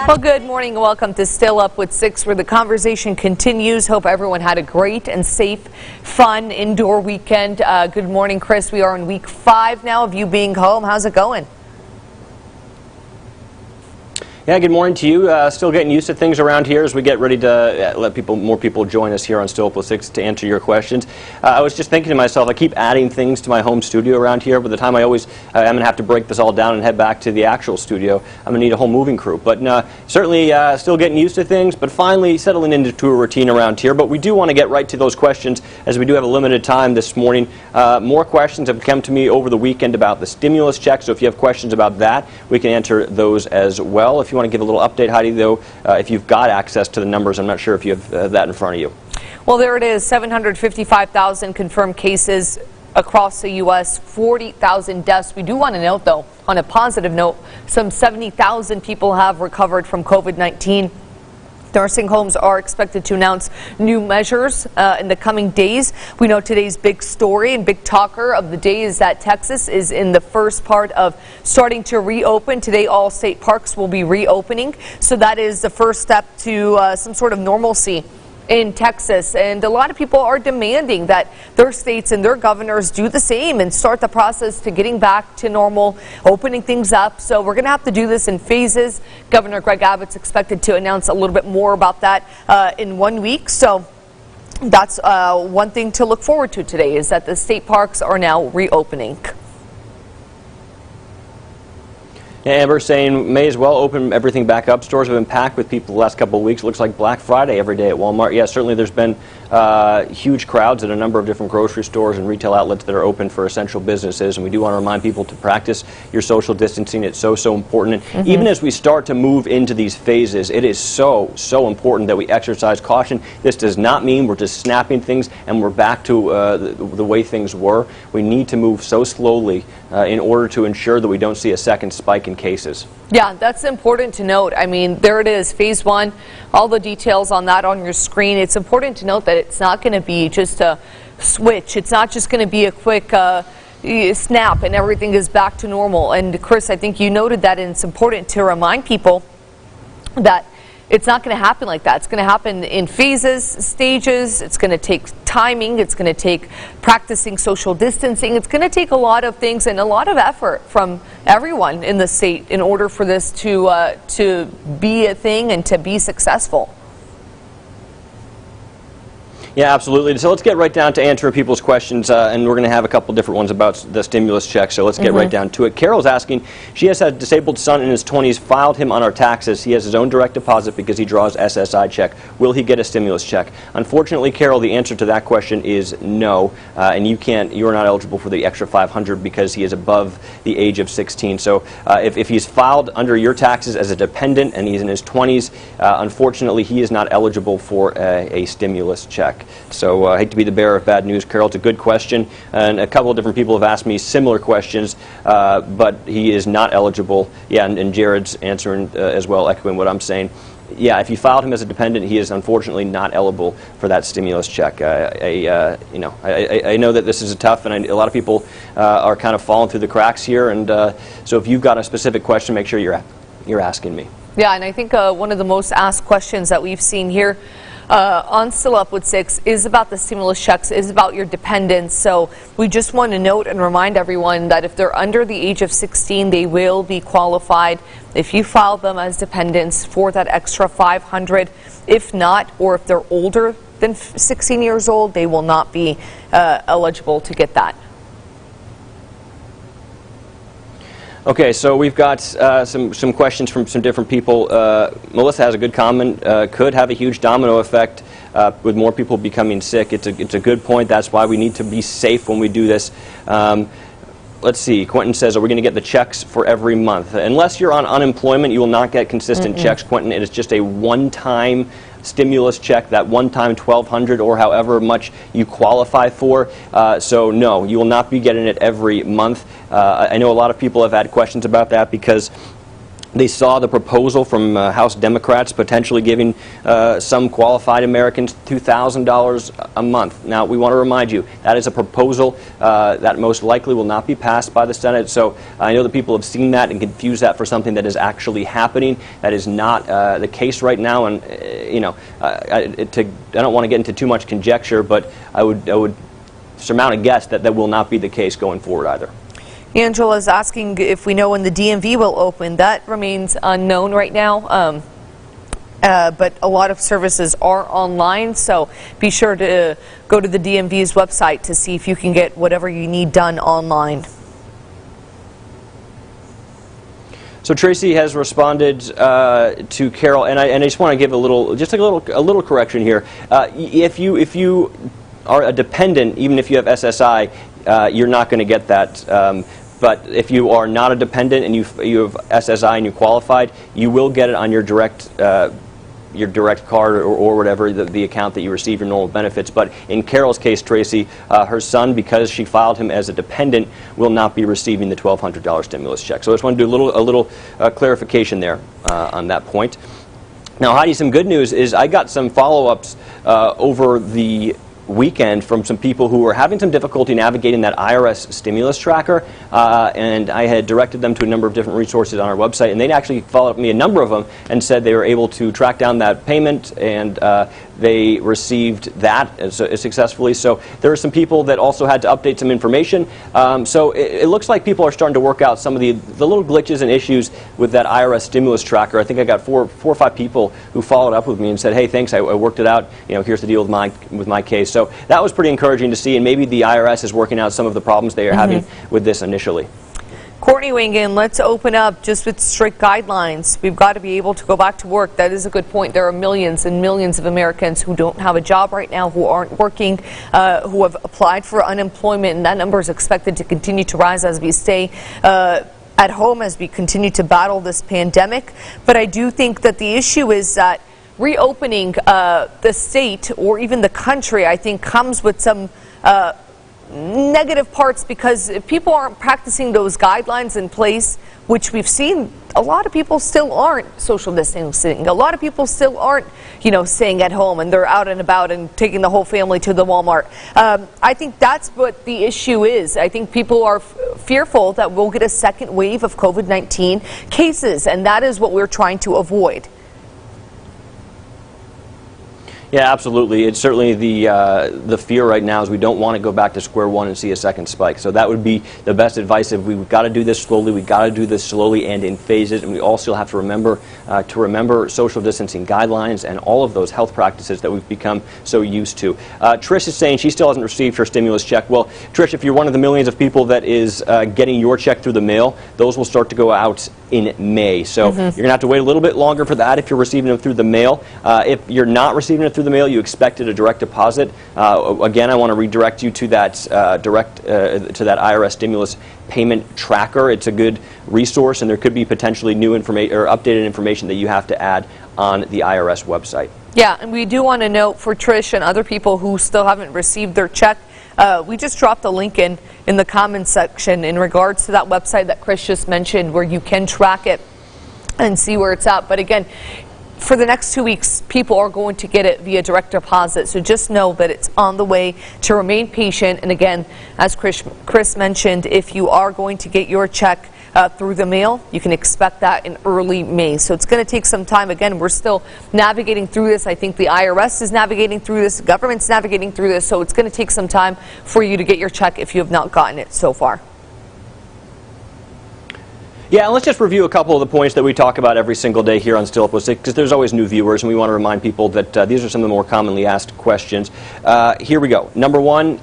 Well, good morning and welcome to Still Up with 6, where the conversation continues. Hope everyone had a great and safe, fun indoor weekend. Good morning, Chris. We are in week 5 now of you being home. How's it going? Yeah, good morning to you. Still getting used to things around here as we get ready to let more people join us here on Still Up with 6 to answer your questions. I was just thinking to myself, I keep adding things to my home studio around here. By the time I'm going to have to break this all down and head back to the actual studio, I'm going to need a whole moving crew. But certainly still getting used to things, but finally settling into a routine around here. But we do want to get right to those questions, as we do have a limited time this morning. More questions have come to me over the weekend about the stimulus check, so if you have questions about that, we can answer those as well. If you want to give a little update, Heidi, though, if you've got access to the numbers, I'm not sure if you have that in front of you. Well, there it is, 755,000 confirmed cases across the U.S., 40,000 deaths. We do want to note, though, on a positive note, some 70,000 people have recovered from COVID-19. Nursing homes are expected to announce new measures in the coming days. We know today's big story and big talker of the day is that Texas is in the first part of starting to reopen. Today, all state parks will be reopening. So that is the first step to some sort of normalcy in Texas, and a lot of people are demanding that their states and their governors do the same and start the process to getting back to normal, opening things up. So we're going to have to do this in phases. Governor Greg Abbott's expected to announce a little bit more about that in 1 week. So that's one thing to look forward to today, is that the state parks are now reopening. Yeah, Amber saying may as well open everything back up. Stores have been packed with people the last couple of weeks. It looks like Black Friday every day at Walmart. Yeah, certainly there's been huge crowds at a number of different grocery stores and retail outlets that are open for essential businesses. And we do want to remind people to practice your social distancing. It's so important. And even as we start to move into these phases, it is so important that we exercise caution. This does not mean we're just snapping things and we're back to the way things were. We need to move so slowly in order to ensure that we don't see a second spike in cases. Yeah, that's important to note. I mean, there it is, phase 1, all the details on that on your screen. It's important to note that it's not going to be just a switch. It's not just going to be a quick snap and everything is back to normal. And Chris, I think you noted that, and it's important to remind people that it's not going to happen like that. It's going to happen in phases, stages. It's going to take timing. It's going to take practicing social distancing. It's going to take a lot of things and a lot of effort from everyone in the state in order for this to be a thing and to be successful. Yeah, absolutely. So let's get right down to answering people's questions, and we're going to have a couple different ones about the stimulus check, so let's get right down to it. Carol's asking, she has a disabled son in his 20s, filed him on our taxes. He has his own direct deposit because he draws SSI check. Will he get a stimulus check? Unfortunately, Carol, the answer to that question is no, and you're not eligible for the extra $500 because he is above the age of 16. So if he's filed under your taxes as a dependent and he's in his 20s, unfortunately, he is not eligible for a stimulus check. So I hate to be the bearer of bad news, Carol. It's a good question, and a couple of different people have asked me similar questions, but he is not eligible. Yeah, and Jared's answering as well, echoing what I'm saying. Yeah, if you filed him as a dependent, he is unfortunately not eligible for that stimulus check. I know that this is tough, and a lot of people are kind of falling through the cracks here. And so if you've got a specific question, make sure you're asking me. Yeah, and I think one of the most asked questions that we've seen here on Still Up with 6 is about the stimulus checks, is about your dependents. So we just want to note and remind everyone that if they're under the age of 16, they will be qualified if you file them as dependents for that extra $500. If not, or if they're older than 16 years old, they will not be eligible to get that. Okay, so we've got some questions from some different people. Melissa has a good comment. Could have a huge domino effect with more people becoming sick. It's a good point. That's why we need to be safe when we do this. Let's see. Quentin says, are we going to get the checks for every month? Unless you're on unemployment, you will not get consistent checks, Quentin. It is just a one-time stimulus check, that one-time $1,200 or however much you qualify for. So no, you will not be getting it every month. I know a lot of people have had questions about that because They saw the proposal from House Democrats potentially giving some qualified Americans $2,000 a month. Now, we want to remind you, that is a proposal that most likely will not be passed by the Senate. So I know that people have seen that and confused that for something that is actually happening. That is not the case right now. And, I don't want to get into too much conjecture, but I would surmount a guess that that will not be the case going forward either. Angela is asking if we know when the DMV will open. That remains unknown right now, but a lot of services are online, so be sure to go to the DMV's website to see if you can get whatever you need done online. So Tracy has responded to Carol, and I just want to give a little correction here. If you are a dependent, even if you have SSI, you're not going to get that. But if you are not a dependent and you have SSI and you qualified, you will get it on your direct card or whatever, the account that you receive your normal benefits. But in Carol's case, Tracy, her son, because she filed him as a dependent, will not be receiving the $1,200 stimulus check. So I just want to do a little clarification there on that point. Now, Heidi, some good news is I got some follow-ups over the weekend from some people who were having some difficulty navigating that IRS stimulus tracker, and I had directed them to a number of different resources on our website, and they'd actually followed up me a number of them and said they were able to track down that payment, and they received that successfully. So there are some people that also had to update some information. So it looks like people are starting to work out some of the little glitches and issues with that IRS stimulus tracker. I think I got four or five people who followed up with me and said, "Hey, thanks, I worked it out. Here's the deal with my case." So that was pretty encouraging to see, and maybe the IRS is working out some of the problems they are having with this initially. Courtney weighing in, let's open up just with strict guidelines. We've got to be able to go back to work. That is a good point. There are millions and millions of Americans who don't have a job right now, who aren't working, who have applied for unemployment, and that number is expected to continue to rise as we stay at home, as we continue to battle this pandemic. But I do think that the issue is that reopening the state or even the country, I think, comes with some negative parts, because if people aren't practicing those guidelines in place, which we've seen, a lot of people still aren't social distancing. A lot of people still aren't, staying at home, and they're out and about and taking the whole family to the Walmart. I think that's what the issue is. I think people are fearful that we'll get a second wave of COVID-19 cases, and that is what we're trying to avoid. Yeah, absolutely. It's certainly the fear right now is we don't want to go back to square one and see a second spike. So that would be the best advice. If we've got to do this slowly, we've got to do this slowly and in phases. And we also have to remember social distancing guidelines and all of those health practices that we've become so used to. Trish is saying she still hasn't received her stimulus check. Well, Trish, if you're one of the millions of people that is getting your check through the mail, those will start to go out in May. So you're going to have to wait a little bit longer for that if you're receiving them through the mail. If you're not receiving it through the mail, you expected a direct deposit. Again, I want to redirect you to that to that IRS stimulus payment tracker. It's a good resource, and there could be potentially new information or updated information that you have to add on the IRS website. Yeah, and we do want to note for Trish and other people who still haven't received their check, we just dropped a link in the comments section in regards to that website that Chris just mentioned, where you can track it and see where it's at. But again, for the next 2 weeks, people are going to get it via direct deposit. So just know that it's on the way. To remain patient. And again, as Chris mentioned, if you are going to get your check through the mail, you can expect that in early May. So it's going to take some time. Again, we're still navigating through this. I think the IRS is navigating through this. The government's navigating through this. So it's going to take some time for you to get your check if you have not gotten it so far. Yeah, and let's just review a couple of the points that we talk about every single day here on Still Up with Sick, because there's always new viewers, and we want to remind people that these are some of the more commonly asked questions. Here we go. Number one,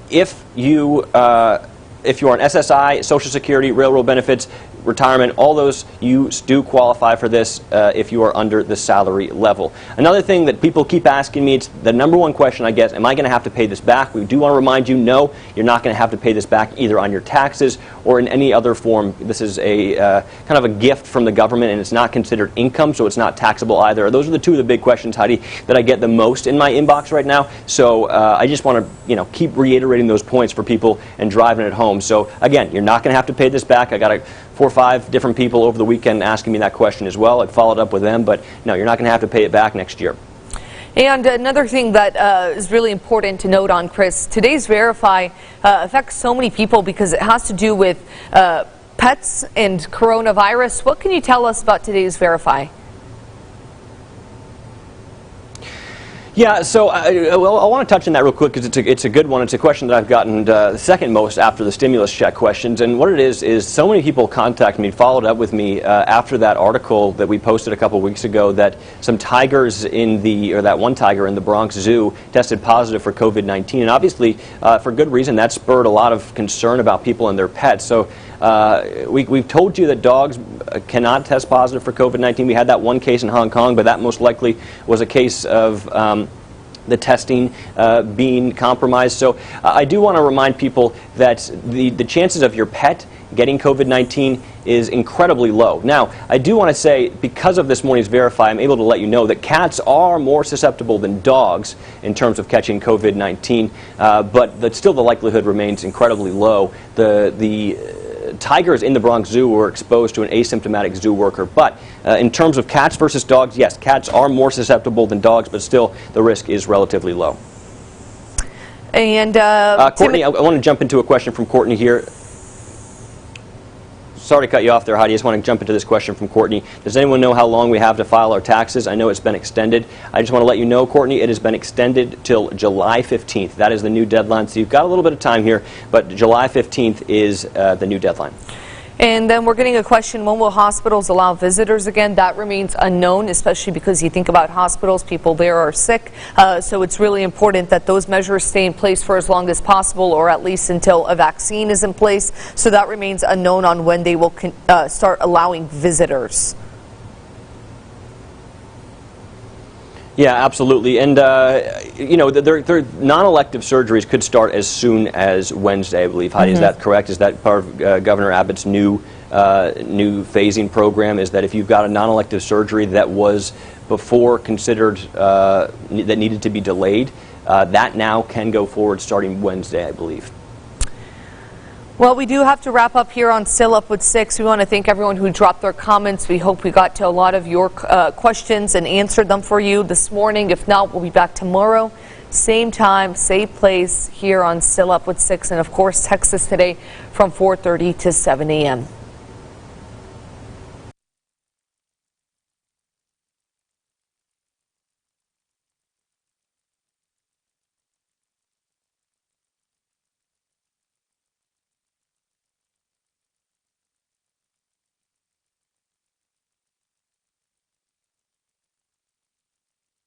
if you are an SSI, Social Security, railroad benefits, retirement, all those, you do qualify for this if you are under the salary level. Another thing that people keep asking me, it's the number one question I get, am I going to have to pay this back? We do want to remind you, no, you're not going to have to pay this back either on your taxes or in any other form. This is a kind of a gift from the government, and it's not considered income, so it's not taxable either. Those are the two of the big questions, Heidi, that I get the most in my inbox right now. So I just want to keep reiterating those points for people and driving it home. home. So again, you're not going to have to pay this back. I got 4 or 5 different people over the weekend asking me that question as well. I followed up with them, but no, you're not going to have to pay it back next year. And another thing that is really important to note on, Chris, today's Verify affects so many people because it has to do with pets and coronavirus. What can you tell us about today's Verify? Yeah, so I want to touch on that real quick because it's a good one. It's a question that I've gotten the second most after the stimulus check questions. And what it is so many people contacted me, followed up with me after that article that we posted a couple weeks ago that some tigers that one tiger in the Bronx Zoo tested positive for COVID-19. And obviously, for good reason, that spurred a lot of concern about people and their pets. So we've told you that dogs cannot test positive for COVID-19. We had that one case in Hong Kong, but that most likely was a case of the testing being compromised. So I do want to remind people that the chances of your pet getting COVID-19 is incredibly low. Now, I do want to say, because of this morning's Verify, I'm able to let you know that cats are more susceptible than dogs in terms of catching COVID-19, but still the likelihood remains incredibly low. The tigers in the Bronx Zoo were exposed to an asymptomatic zoo worker. But in terms of cats versus dogs, yes, cats are more susceptible than dogs, but still the risk is relatively low. And Courtney, I want to jump into a question from Courtney here. Sorry to cut you off there, Heidi. I just want to jump into this question from Courtney. Does anyone know how long we have to file our taxes? I know it's been extended. I just want to let you know, Courtney, it has been extended till July 15th. That is the new deadline. So you've got a little bit of time here, but July 15th is the new deadline. And then we're getting a question, when will hospitals allow visitors again? That remains unknown, especially because you think about hospitals, people there are sick. So it's really important that those measures stay in place for as long as possible, or at least until a vaccine is in place. So that remains unknown on when they will start allowing visitors. Yeah, absolutely. And, you know, their non-elective surgeries could start as soon as Wednesday, I believe. Heidi, is that correct? Is that part of Governor Abbott's new phasing program, is that if you've got a non-elective surgery that was before considered that needed to be delayed, that now can go forward starting Wednesday, I believe. Well, we do have to wrap up here on Still Up with 6. We want to thank everyone who dropped their comments. We hope we got to a lot of your questions and answered them for you this morning. If not, we'll be back tomorrow. Same time, same place here on Still Up with 6. And, of course, text us today from 4:30 to 7 a.m.